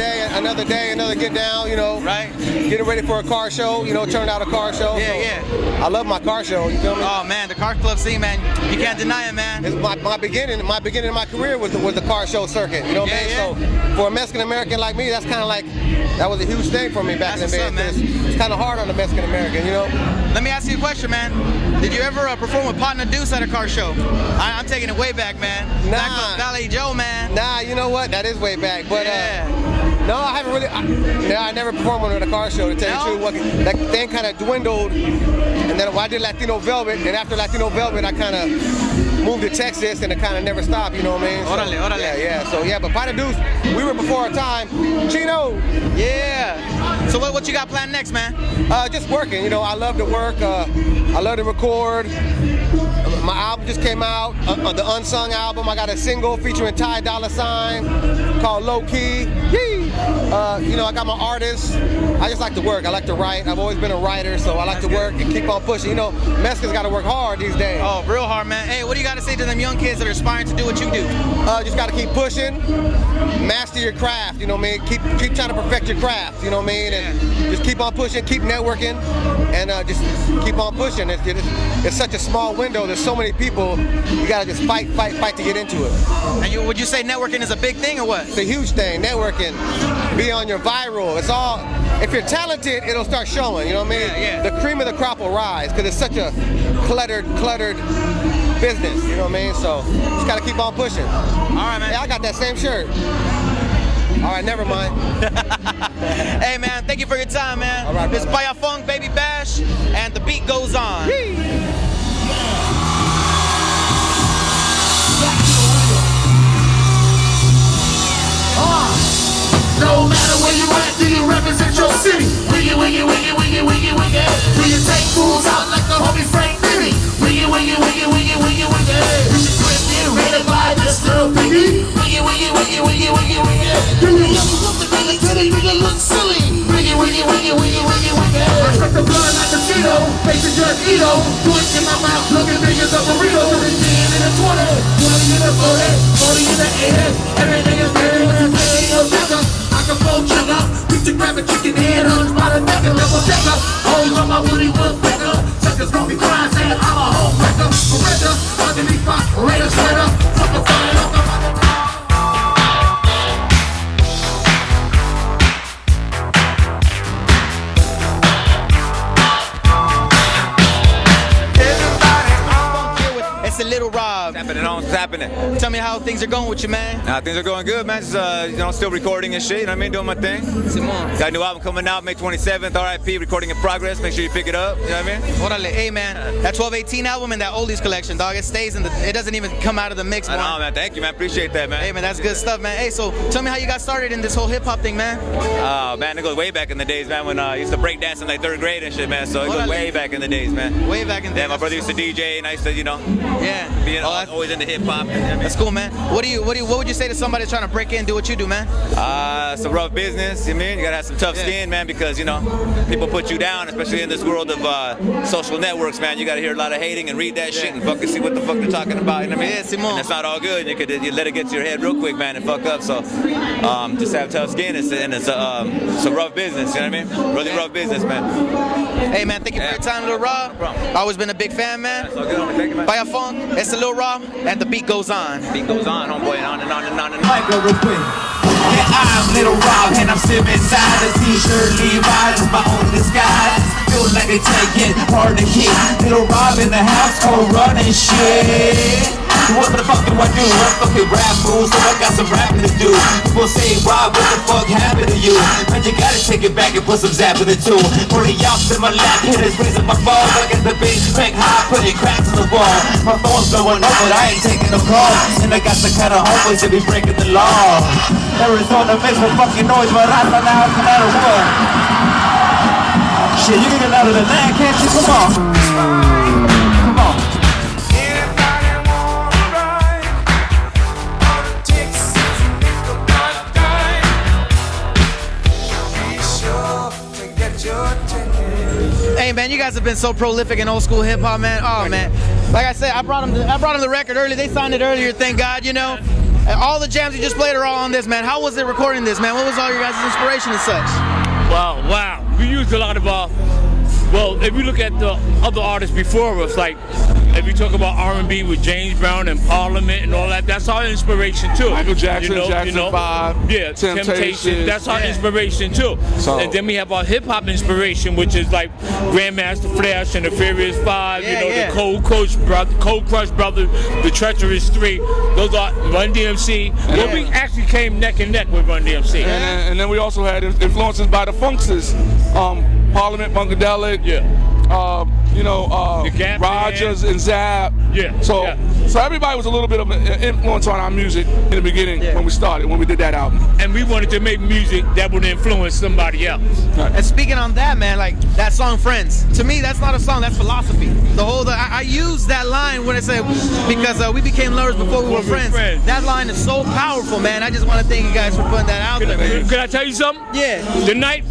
another day, another get down, you know. Right. Getting ready for a car show, you know, turned out a car show. Yeah, so yeah. I love my car show, you feel me? Oh man, the car club scene, man. You can't deny it, man. It's my beginning of my career was the car show circuit, you know what I mean? Yeah. So for a Mexican American like me, that's kind of like, that was a huge thing for me back in the day. It's kind of hard on the Mexican American, you know? Let me ask you a question, man. Did you ever perform with Partner Deuce at a car show? I'm taking it way back, man. Nah. Back with Valley Joe, man. Nah, you know what? That is way back. But no, I haven't really. I never performed at a car show, to tell you the truth. That thing kind of dwindled, and then I did Latino Velvet, and after Latino Velvet, I kind of moved to Texas, and it kind of never stopped. You know what I mean? Órale, órale. Yeah. So yeah, but Partner Deuce, we were before our time. Chino. Yeah. So what you got planned next, man? Just working. You know, I love to work. I love to record. My album just came out, the Unsung album. I got a single featuring Ty Dolla $ign called Low Key. You know, I got my artists. I just like to work. I like to write. I've always been a writer, so I like to work and keep on pushing. You know, Mexicans got to work hard these days. Oh, real hard, man. Hey, what do you got to say to them young kids that are aspiring to do what you do? Just got to keep pushing, master your craft. You know what I mean? Keep trying to perfect your craft. You know what I mean? And just keep on pushing, keep networking, and just keep on pushing. It's such a small window. There's so many people. You gotta just fight to get into it. And would you say networking is a big thing or what? It's a huge thing. Networking, be on your viral. It's all. If you're talented, it'll start showing. You know what I mean? Yeah. The cream of the crop will rise because it's such a cluttered business. You know what I mean? So just gotta keep on pushing. All right, man. Hey, I got that same shirt. All right, never mind. Hey, man, thank you for your time, man. All right, this is Baya Funk, Baby Bash, and the beat goes on. No matter where you at, do you represent your city? Wiggy, wiggy, wiggy, wiggy, wiggy, wiggy. Do you take fools out like the homie Frank Diddy? Wiggy, wiggy, wiggy, wiggy, wiggy, wiggy. Is your crib being raided by Mr. Biggie? Wiggy, wiggy, wiggy, wiggy, wiggy, wiggy. Do you ever look the nigga till the nigga look silly? Wiggy, wiggy, wiggy, wiggy, wiggy, wiggy. I suck the blood like a Cheeto, facing Judge Ito. Joints in my mouth, looking big as a burrito. 10 in a 20, 20 in a 40, 40 in a 80. Everything is ready when I'm ready, no digger. I can phone trigger, reach to grab a chicken head, hunch by the neck and level decker. Hoes on my woody woodpecker. Suckers won't be crying, saying I'm a homewrecker. Surrender, underneath my radar sweater. Fuck a fire up the It's a Little Rob. What's happening? Tell me how things are going with you, man. Things are going good, man. Just, still recording and shit. You know what I mean? Doing my thing. Simon. Got a new album coming out May 27th. RIP. Recording in progress. Make sure you pick it up. You know what I mean? Orale. Hey, man. That 1218 album and that oldies collection, dog. It stays in it doesn't even come out of the mix, man. I know, man. Thank you, man. Appreciate that, man. Hey, man. That's good stuff, man. Hey, so tell me how you got started in this whole hip hop thing, man. Oh, man. It goes way back in the days, man. When I used to break dance in like 3rd grade and shit, man. So it goes way back in the days, man. Way back in the days. Yeah, my brother used to DJ and I used to, be always into hip hop. That's cool, man. What would you say to somebody trying to break in and do what you do, man? It's a rough business. You mean? You gotta have some tough skin, man, because people put you down, especially in this world of social networks, man. You gotta hear a lot of hating and read that shit and fucking see what the fuck they're talking about. You know what I mean? Yeah, Simon. And that's not all good. You let it get to your head real quick, man, and fuck up. So just have tough skin. It's a rough business. You know what I mean? Really rough business, man. Hey, man, thank you for your time, Lil Rob. Always been a big fan, man. That's all good, homie. Thank you, man. Baya Funk, it's a Lil Rob, and the beat goes on. Beat goes on, homeboy, and on and on and on and on. Michael real quick. Yeah, I'm Little Rob and I'm still inside a t-shirt. Levi's is my own disguise. Feel like a tank, hard to keep. Little Rob in the house, cold running shit. What the fuck do I do? I fucking rap moves, so I got some rapping to do. People say, Rob, what the fuck happened to you? Man, you gotta take it back and put some zap in it too. For the yachts in my lap, hitters raising my balls. I got the bass crank high, putting cracks in the wall. My phone's blowing up, but I ain't taking no calls. And I got the kind of homeboys that be breaking the law. Arizona makes no fucking noise, but I run out no matter what. Shit, you can get out of the land, can't you? Come on. Come on. Hey, man, you guys have been so prolific in old school hip hop, man. Oh, man. Like I said, I brought him the record early. They signed it earlier, thank God, All the jams you just played are all on this, man. How was it recording this, man? What was all your guys' inspiration and such? Wow. We used a lot of well, if you look at the other artists before us, like if you talk about R&B with James Brown and Parliament and all that, that's our inspiration too. Michael Jackson, Jackson 5, yeah, Temptation, that's our inspiration too. So, and then we have our hip hop inspiration, which is like Grandmaster Flash and the Furious 5, the Cold Crush Brothers, the Treacherous 3. Those are Run DMC. Well, we actually came neck and neck with Run DMC. And then we also had influences by the Funksters, Parliament, Funkadelic, Rogers and Zap. So everybody was a little bit of an influence on our music in the beginning when we did that album. And we wanted to make music that would influence somebody else. Right. And speaking on that, man, like that song Friends, to me that's not a song, that's philosophy. I use that line when I say, because we became lovers before we were friends. That line is so powerful, man. I just want to thank you guys for putting that out there, man. Can I tell you something? Yeah. The night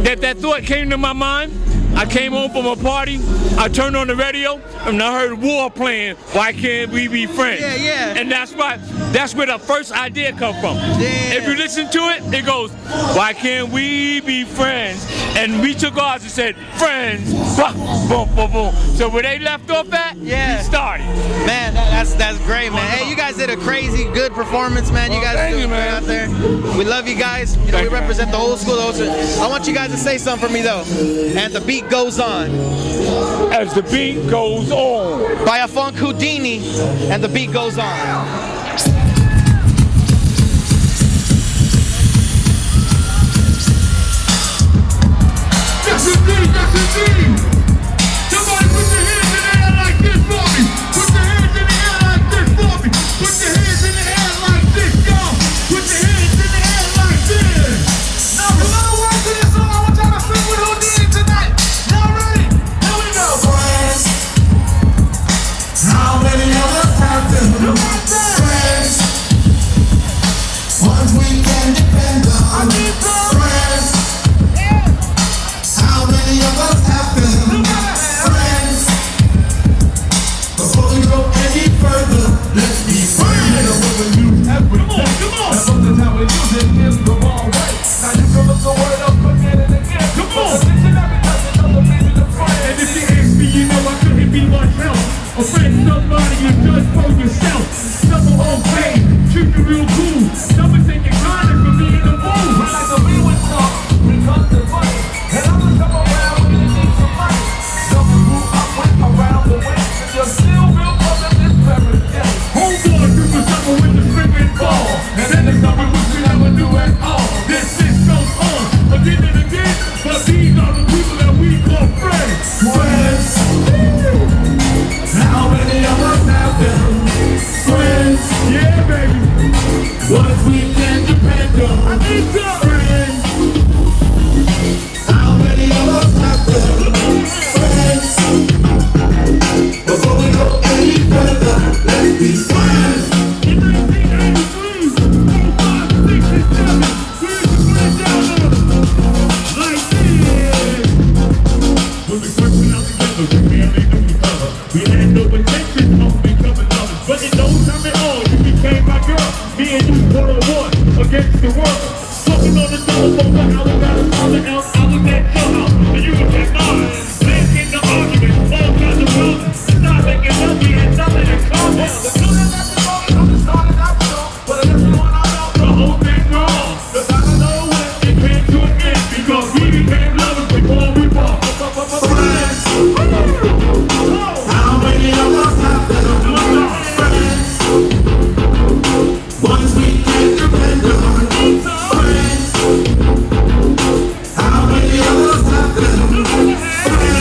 that thought came to my mind, I came home from a party, I turned on the radio, and I heard War playing, Why Can't We Be Friends? Yeah. And that's where the first idea come from. Yeah. If you listen to it, it goes, Why Can't We Be Friends? And we took ours and said, Friends, boom, boom, boom, boom. So where they left off at, we started. Man, that's great, man. Hey, you guys did a crazy good performance, man. You guys did great out there. We love you guys. We represent the old school. I want you guys to say something for me, though. And the beat goes on. As the beat goes on. By a Funk Houdini, and the beat goes on. Yes indeed, yes indeed. Somebody put your hands in the air like this for me. Put your hands in the air like this for me. Put your hands in the air like this, y'all. Put your hands in the air like this. Now, for little words to this song, I want y'all to sing with Houdini tonight. Y'all ready? Here we go. Friends. How many of us have them? Friends. Ones we can depend on. Friends. How many of us have them? Friends. Before we go any further, let's be friends. Come on. That's how we use it in the wrong way. Now you can look the word up again and again. Come on. And if you ask me, you know I couldn't be much help. A friend, somebody you judge for yourself. Never okay, treat you real cool. Never take your kindness from me in the mood. I like to be with some, we come to money. And I'm gonna come around when you need some money. Some who I went around the way, and you're still real up in this paradise. Homeboy, do the summer with the spring and fall. And then the summer which we never do at all. This shit goes on again and again. But these are the people that we call friends. Friends. How many of us have them? Friends. Yeah, baby. Ones we can depend on. I need some Friends. How many of us have them? Friends. Before we go any further, let's be friends. In 1993, 4, 5, 6, and 7, we used to play down like this. When we first went out together, we barely knew each other. We had no intention of becoming lovers, but in no time at all, you became my girl. Me and you, 1-on-1 against the world. Talking on the telephone for hours at a time else. I was at your house, and you was at mine. Let's get the argument, all kinds of problems. Start making love, we had nothing in common. The children at the moment, I'm just starting out so. But if you want to know, The whole thing wrong. cause I don't know when. It came to an end because we became lovers before we fought. Friends. How many of us have them? Friends. Ones we can depend on. Friends. How many of us have them? Friends.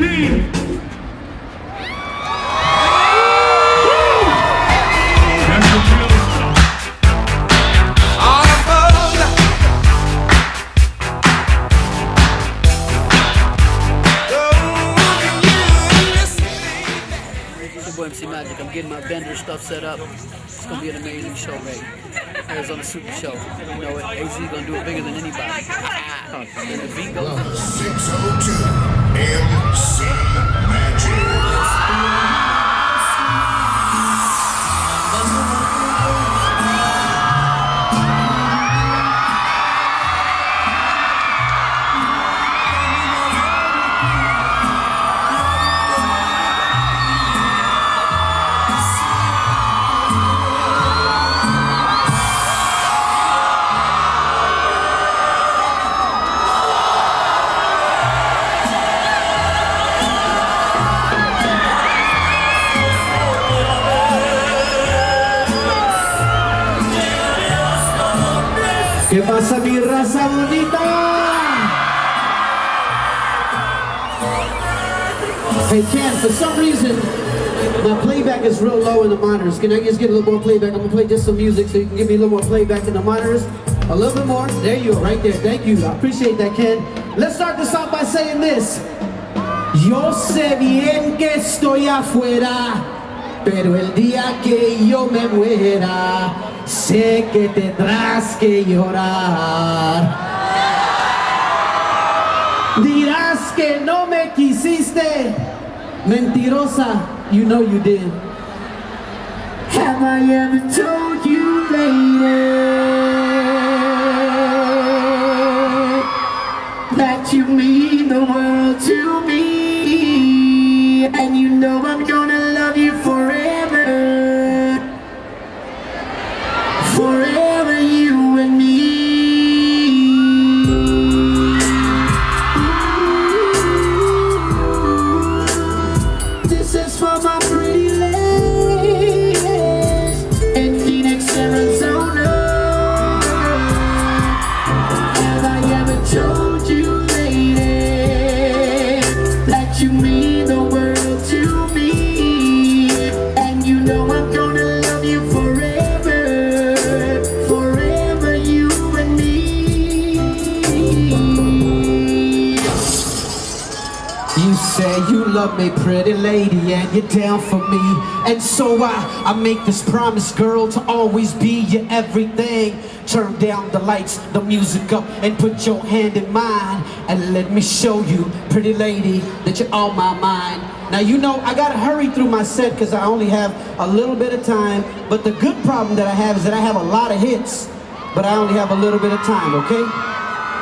LOWRIDING. That's the real stuff. It's your boy MC Magic. I'm getting my vendor stuff set up. It's gonna be an amazing show, baby. Arizona Super Show. You know it. AZ gonna do it bigger than anybody. And the beat goes on. 602 MC Magic. ¿Qué pasa, mi raza bonita? Hey Ken, for some reason my playback is real low in the monitors. Can I just get a little more playback? I'm gonna play just some music so you can give me a little more playback in the monitors. A little bit more. There you go, right there. Thank you. I appreciate that, Ken. Let's start this off by saying this. Yo sé bien que estoy afuera, pero el día que yo me muera, sé que tendrás que llorar. Dirás que no me quisiste, mentirosa, you know you did. Have I ever told you, lady, that you mean the world to me, and you know I'm gonna love you forever, forever you and me. This is for my pretty ladies in Phoenix, Arizona. Have I ever told you, lady, that you mean the world to me, and you know I'm gonna love you forever, forever you and me. You say you love me, pretty lady, and you're down for me, and so I make this promise, girl, to always be your everything. Turn down the lights, the music up, and put your hand in mine, and let me show you, pretty lady, that you're on my mind. Now you know I gotta hurry through my set because I only have a little bit of time, but the good problem that I have is that I have a lot of hits, but I only have a little bit of time, okay?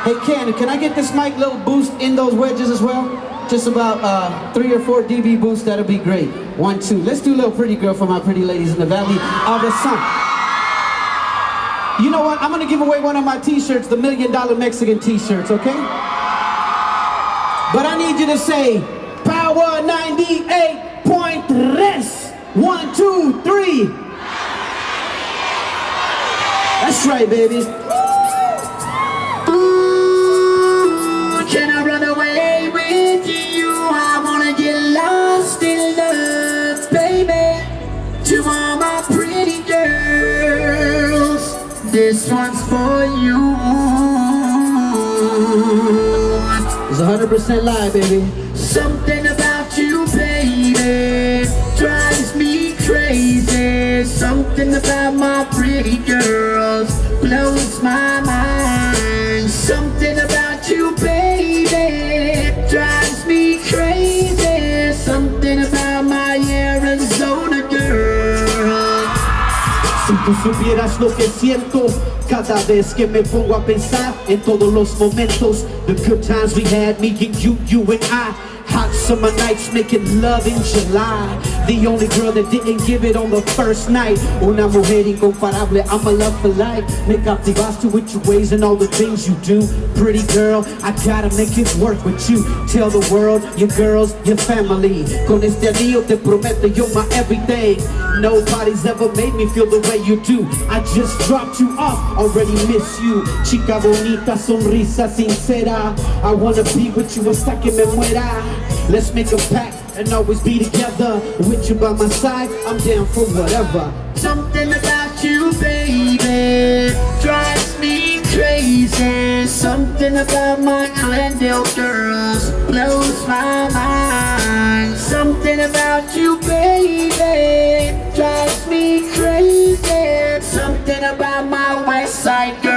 Hey Ken, can I get this mic little boost in those wedges as well? Just about 3 or 4 dB boost, that'll be great. 1, 2. Let's do a little pretty girl for my pretty ladies in the Valley of the Sun. You know what? I'm gonna give away one of my t-shirts, the $1 Million Mexican t-shirts, okay? But I need you to say, Power 98.3. 1, 2, 3. That's right, baby. Can I run away with you? I wanna get lost in love, baby. To all my pretty girls, this one's for you. It's 100% live, baby. Something about you, baby, drives me crazy. Something about my pretty girls blows my mind. Something about you, baby, drives me crazy. Something about my Arizona girl. Si tú supieras lo que siento cada vez que me pongo a pensar en todos los momentos, the good times we had, me and you and I. Hot summer nights making love in July. The only girl that didn't give it on the first night. Una mujer incomparable, I'm a love for life. Me captivaste with your ways and all the things you do. Pretty girl, I gotta make it work with you. Tell the world, your girls, your family. Con este anillo te prometo you're my everything. Nobody's ever made me feel the way you do. I just dropped you off, already miss you. Chica bonita, sonrisa sincera. I wanna be with you hasta que me muera. Let's make a pact and always be together. With you by my side, I'm down for whatever. Something about you, baby, drives me crazy. Something about my Glendale girls blows my mind. Something about you, baby, drives me crazy. Something about my West Side girls